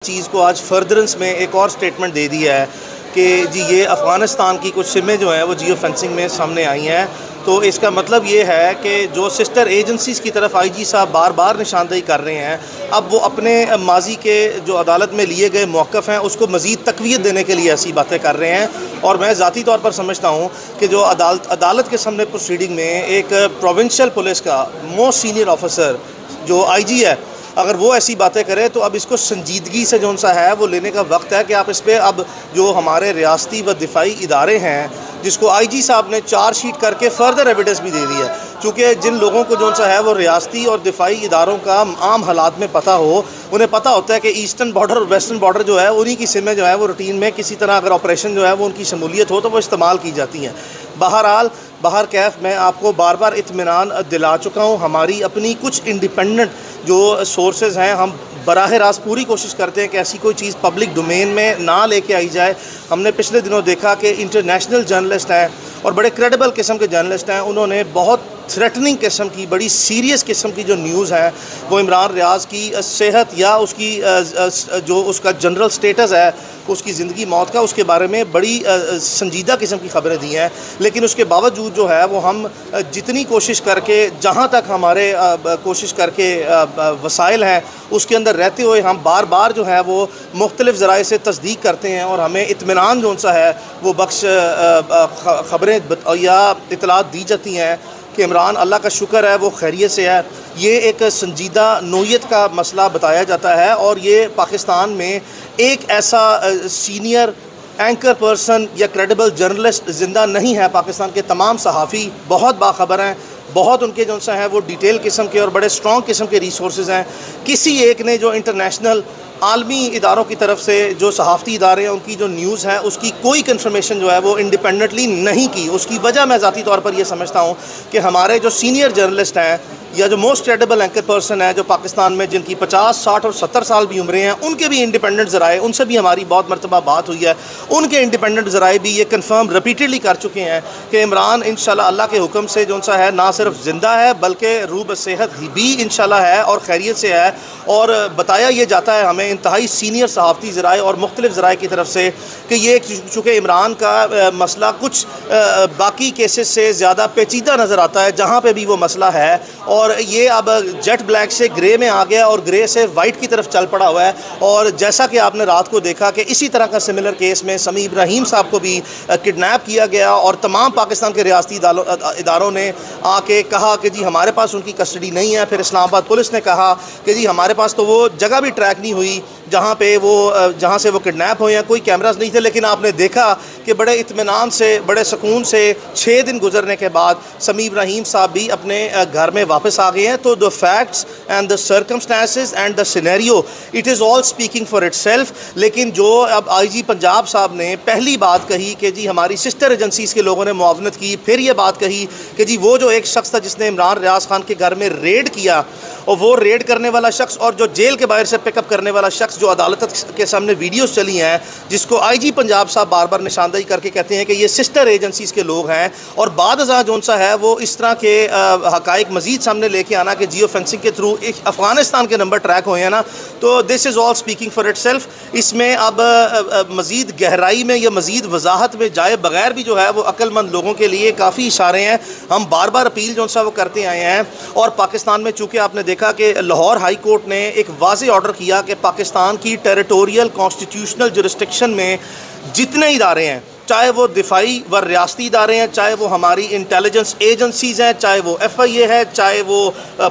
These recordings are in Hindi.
चीज़ को आज फर्दरेंस में एक और स्टेटमेंट दे दिया है कि जी ये अफ़गानिस्तान की कुछ सिमें जो हैं वो जियो फेंसिंग में सामने आई हैं। तो इसका मतलब ये है कि जो सिस्टर एजेंसीज़ की तरफ आईजी साहब बार बार निशानदेही कर रहे हैं, अब वो अपने माजी के जो अदालत में लिए गए मौक़िफ़ हैं उसको मज़ीद तक़वियत देने के लिए ऐसी बातें कर रहे हैं। और मैं ज़ाती तौर पर समझता हूँ कि जो अदालत के सामने प्रोसीडिंग में एक प्रोविंशियल पुलिस का मोस्ट सीनियर ऑफिसर जो आईजी है, अगर वो ऐसी बातें करे तो अब इसको संजीदगी से जो सा है वो लेने का वक्त है कि आप इस पर अब जो हमारे रियासती व दिफाई इदारे हैं जिसको आईजी साहब ने चार्जशीट करके फ़र्दर एविडेंस भी दे दी है। चूँकि जिन लोगों को जो सा है वो रियासती और दिफाई इदारों का आम हालात में पता हो, उन्हें पता होता है कि ईस्टर्न बॉर्डर और वेस्टर्न बॉर्डर जो है उन्हीं की सिमें जो है वो रूटीन में किसी तरह अगर ऑपरेशन जो है वो उनकी शमूलियत हो तो वो इस्तेमाल की जाती हैं। बहरहाल बाहर कैफ मैं आपको बार बार इत्मीनान दिला चुका हूँ। हमारी अपनी कुछ इंडिपेंडेंट जो सोर्सेज हैं, हम बराह रास्त पूरी कोशिश करते हैं कि ऐसी कोई चीज़ पब्लिक डोमेन में ना लेके आई जाए। हमने पिछले दिनों देखा कि इंटरनेशनल जर्नलिस्ट हैं और बड़े क्रेडिबल किस्म के जर्नलिस्ट हैं, उन्होंने बहुत थ्रेटनिंग किस्म की, बड़ी सीरियस किस्म की जो न्यूज़ है वो इमरान रियाज की सेहत या उसकी जो उसका जनरल स्टेटस है, उसकी ज़िंदगी मौत का, उसके बारे में बड़ी संजीदा किस्म की खबरें दी हैं। लेकिन उसके बावजूद जो है वो हम जितनी कोशिश करके, जहाँ तक हमारे कोशिश करके वसाइल हैं उसके अंदर रहते हुए हम बार बार जो है वो मुख्तलिफ़ ज़राए से तस्दीक करते हैं और हमें इत्मीनान जो सा है वो बख्श ख़बरें या इतलात दी जाती हैं कि इमरान अल्लाह का शुक्र है वो खैरियत से है। ये एक संजीदा नोयत का मसला बताया जाता है और ये पाकिस्तान में एक ऐसा सीनियर एंकर पर्सन या क्रेडिबल जर्नलिस्ट ज़िंदा नहीं है। पाकिस्तान के तमाम सहाफ़ी बहुत बाखबर हैं, बहुत उनके जो सा है वो डिटेल किस्म के और बड़े स्ट्रॉन्ग किस्म के रिसोर्सेज हैं। किसी एक ने जो इंटरनेशनल आलमी इदारों की तरफ से जो सहाफ़ती इदारे हैं उनकी जो न्यूज़ है उसकी कोई कंफर्मेशन जो है वो इंडिपेंडेंटली नहीं की। उसकी वजह मैं ज़ाती तौर पर यह समझता हूँ कि हमारे जो सीनियर जर्नलिस्ट हैं या जो मोस्ट क्रेडिबल एंकर पर्सन है जो पाकिस्तान में जिनकी 50, 60 और 70 साल भी उम्रें हैं, उनके भी इंडिपेंडेंट ज़राए, उनसे भी हमारी बहुत मरतबा बात हुई है, उनके इंडिपेंडेंट ज़राए भी ये कंफर्म रिपीटेडली कर चुके हैं कि इमरान इंशाल्लाह अल्लाह के हुक्म से जो सा है ना सिर्फ ज़िंदा है बल्कि रूब सेहत भी इंशाल्लाह है और खैरियत से है। और बताया ये जाता है हमें इंतहाई सीनियर सहाफ़ती ज़राए और मुख्तलिफ़ ज़राए की तरफ से कि ये चूँकि इमरान का मसला कुछ बाकी केसेस से ज़्यादा पेचीदा नज़र आता है जहाँ पर भी वो मसला है, और ये अब जेट ब्लैक से ग्रे में आ गया और ग्रे से वाइट की तरफ चल पड़ा हुआ है। और जैसा कि आपने रात को देखा कि इसी तरह का सिमिलर केस में समी इब्राहिम साहब को भी किडनैप किया गया और तमाम पाकिस्तान के रियासती इदारों ने आके कहा कि जी हमारे पास उनकी कस्टडी नहीं है। फिर इस्लामाबाद पुलिस ने कहा कि जी हमारे पास तो वो जगह भी ट्रैक नहीं हुई जहाँ से वो किडनैप हुए हैं, कोई कैमरास नहीं थे। लेकिन आपने देखा कि बड़े इत्मीनान से, बड़े सुकून से 6 दिन गुजरने के बाद समी इब्राहिम साहब भी अपने घर में वापस आ गए हैं। तो the facts and the circumstances and the scenario, it is all speaking for itself. लेकिन जो अब आईजी पंजाब साहब ने पहली बात कही कि जी हमारी सिस्टर एजेंसीज़ के लोगों ने मुआवनत की, फिर ये बात कही कि जी वो जो एक शख्स था जिसने इमरान रियाज खान के घर में रेड किया और वो रेड करने वाला शख्स और जो जेल के बाहर से पिकअप करने वाला शख्स, जो अदालत के सामने वीडियोस चली हैं जिसको आईजी पंजाब साहब बार बार निशानदेही करके कहते हैं कि ये सिस्टर एजेंसीज़ के लोग हैं, और बाद अज़ां जो सा है वो इस तरह के हक़ाइक़ मज़ीद सामने लेके आना कि जियो फेंसिंग के थ्रू एक अफ़गानिस्तान के नंबर ट्रैक हुए हैं ना, तो this is all speaking for itself. इसमें अब मज़ीद गहराई में या मज़ीद वजाहत में जाए बगैर भी जो है वो अक्लमंद लोगों के लिए काफ़ी इशारे हैं। हम बार बार अपील जो सा वो करते आए हैं। और पाकिस्तान में चूँकि आपने देखा कि लाहौर हाई कोर्ट ने एक वाज़ेह ऑर्डर किया कि पाकिस्तान की टेरिटोरियल कॉन्स्टिट्यूशनल जुरिस्डिक्शन में जितने इदारे हैं, चाहे वो दिफाई व रियासती इदारे हैं, चाहे वो हमारी इंटेलिजेंस एजेंसीज़ हैं, चाहे वो FIA है, चाहे वो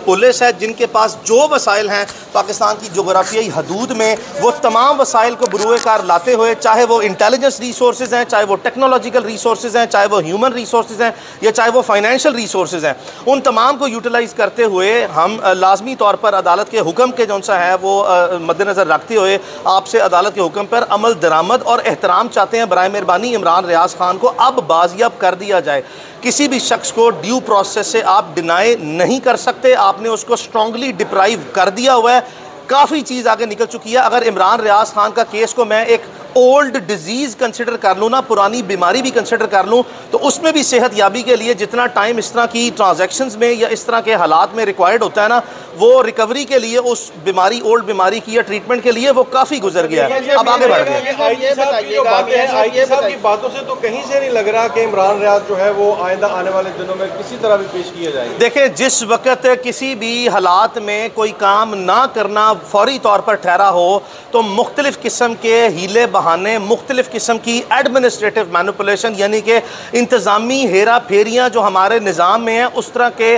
पुलिस है, जिनके पास जो वसाइल हैं पाकिस्तान की जोग्राफियाई हदूद में, वो तमाम वसाइल को बरूए कार लाते हुए, चाहे वो इंटेलिजेंस रिसोर्सेज हैं, चाहे वो टेक्नोलॉजिकल रिसोर्सेज हैं, चाहे वो ह्यूमन रिसोर्सेज हैं, या चाहे वो फाइनेंशियल रिसोर्सेज हैं, उन तमाम को यूटिलाइज़ करते हुए हम लाजमी तौर पर अदालत के हुक्म के जो सा है वो मद्देनज़र रखते हुए आपसे अदालत के हुक्म पर अमल दरामद और एहतराम चाहते हैं। बराए मेहरबानी इमरान रियाज खान को अब बाजियाब कर दिया जाए। किसी भी शख्स को ड्यू प्रोसेस से आप डिनाई नहीं कर सकते, आपने उसको स्ट्रांगली डिप्राइव कर दिया हुआ है। काफ़ी चीज़ आगे निकल चुकी है। अगर इमरान रियाज खान का केस को मैं एक ओल्ड डिजीज़ कंसिडर कर लूँ ना, पुरानी बीमारी भी कंसिडर कर लूँ, तो उसमें भी सेहत याबी के लिए जितना टाइम इस तरह की ट्रांजैक्शंस में या इस तरह के हालात में रिक्वायर्ड होता है ना, वो रिकवरी के लिए उस बीमारी, ओल्ड बीमारी की या ट्रीटमेंट के लिए वो काफ़ी गुजर गया है। अब आगे बढ़ गया। आईजी साहब की बातों से तो कहीं से नहीं लग रहा कि इमरान रियाज जो है वो आइंदा आने वाले दिनों में किसी तरह भी पेश किए जाएंगे। देखिए, जिस वक्त किसी भी हालात में कोई काम ना करना फौरी तौर पर ठहरा हो, तो मुख्तलिफ किस्म के हीले बहाने, मुख्तलिफ किस्म की एडमिनिस्ट्रेटिव मैनिपुलेशन यानी कि इंतज़ामी हेरा फेरियाँ जो हमारे निज़ाम में हैं, उस तरह के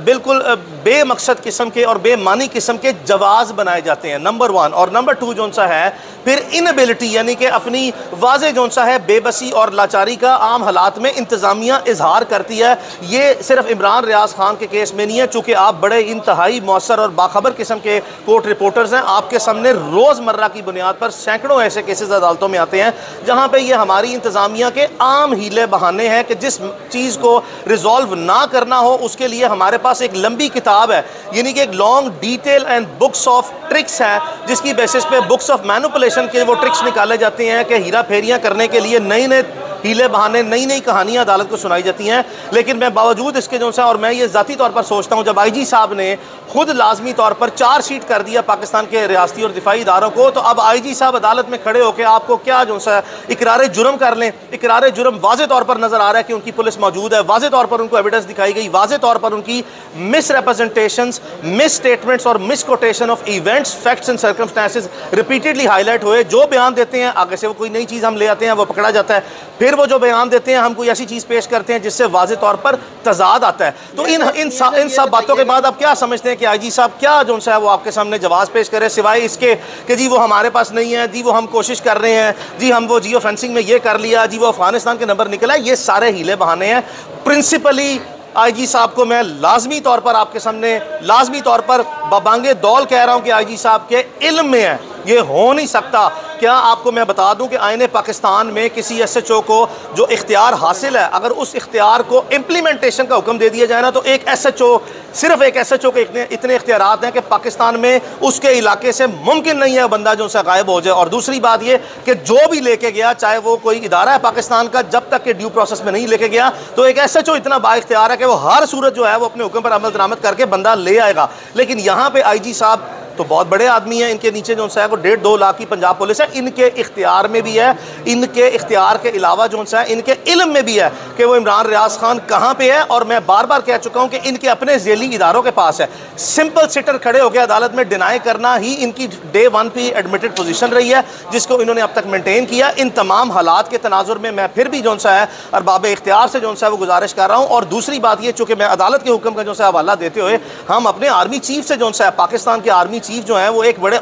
बिल्कुल बेमकसद किस्म के और बेमानी किस्म के जवाज़ बनाए जाते हैं, नंबर 1। और नंबर 2 जो सा है फिर इनएबिलिटी यानी कि अपनी वाज़े जो सा है बेबसी और लाचारी का आम हालात में इंतज़ामिया इजहार करती है। ये सिर्फ इमरान रियाज खान के केस में नहीं है, चूँकि आप बड़े इंतहाई मौसर और बाखबर किस्म के कोर्ट रिपोर्टर्स हैं, आपके सामने रोज़मर्रा की बुनियाद पर सैकड़ों ऐसे केसेस अदालतों में आते हैं जहाँ पर यह हमारी इंतज़ामिया के आम हीले बहाने हैं कि जिस चीज़ को रिजॉल्व ना करना हो उसके लिए हमारे पास एक लंबी किताब है, यानी कि एक long detail and books of tricks है, जिसकी बेसिस पे बुक्स ऑफ मैनिपुलेशन के वो ट्रिक्स निकाले जाते हैं कि हीरा फेरियाँ करने के लिए नए नए हीले बहाने, नई नई कहानियाँ अदालत को सुनाई जाती हैं। लेकिन मैं बावजूद इसके जो है, और मैं ये ज़ाती तौर पर सोचता हूँ, जब आईजी साहब ने खुद लाजमी तौर पर चार्जशीट कर दिया पाकिस्तान के रियासती और दिफाई इदारों को, तो अब आईजी साहब अदालत में खड़े होकर आपको क्या जो है इकरार जुर्म कर लें। इकरार जुर्म वाज़े तौर पर नज़र आ रहा है कि उनकी पुलिस मौजूद है, वाज़े तौर पर उनको एविडेंस दिखाई गई, वाज़े तौर पर उनकी मिस रिप्रेजेंटेशंस, मिस स्टेटमेंट्स और miss quotation of events, facts and circumstances repeatedly highlight हुए। जो बयान देते हैं आगे से वो कोई नई चीज़ हम ले आते हैं, वो पकड़ा जाता है, फिर वो जो बयान देते हैं हम कोई ऐसी चीज़ पेश करते हैं जिससे वाज़े तौर पर तजाद आता है। तो इन सब बातों के बाद आप क्या समझते हैं कि आईजी साहब क्या जो है वो आपके सामने जवाब पेश करें, सिवाय इसके कि जी वो हमारे पास नहीं है, जी वो हम कोशिश कर रहे हैं, जी हम वो जियो फेंसिंग में ये कर लिया, जी वो अफगानिस्तान के नंबर निकला। ये सारे हीले बहाने हैं। प्रिंसिपली आईजी साहब को मैं लाजमी तौर पर आपके सामने लाजमी तौर पर बबांगे दौल कह रहा हूँ कि आईजी साहब के इल्म में है, ये हो नहीं सकता। क्या आपको मैं बता दूं कि आईने पाकिस्तान में किसी एसएचओ को जो इख्तियार हासिल है, अगर उस इख्तियार को इम्प्लीमेंटेशन का हुक्म दे दिया जाए ना, तो एक एसएचओ, सिर्फ एक एसएचओ के इतने इख्तियारात हैं कि पाकिस्तान में उसके इलाके से मुमकिन नहीं है बंदा जो सा गायब हो जाए। और दूसरी बात ये कि जो भी लेके गया, चाहे वो कोई इदारा है पाकिस्तान का, जब तक के ड्यू प्रोसेस में नहीं लेके गया, तो एक एसएचओ इतना बाइख्तियार है कि वो हर सूरत जो है वो अपने हुक्म पर अमल दरामद करके बंदा ले आएगा। लेकिन यहाँ पे आईजी साहब तो बहुत बड़े आदमी हैं, इनके नीचे जो है वो 1.5-2 लाख की पंजाब पुलिस है, इनके इख्तियार में भी है, इनके इख्तियार के अलावा जो है इनके इल्म में भी है कि वो इमरान रियाज खान कहाँ पे है। और मैं बार बार कह चुका हूँ कि इनके अपने जेली इदारों के पास है। सिंपल सिटर खड़े होकर अदालत में डिनाई करना ही इनकी डे 1 पे एडमिटेड पोजीशन रही है, जिसको इन्होंने अब तक मेंटेन किया। इन तमाम हालात के तनाजुर में मैं फिर भी जो है अरबाब इख्तियार से जो है वो गुजारिश कर रहा हूँ। और दूसरी बात ये, चूँकि मैं अदालत के हुक्म का जो है हवाला देते हुए हम अपने आर्मी चीफ से जो है, पाकिस्तान के आर्मी चीफ जो है वो एक बड़े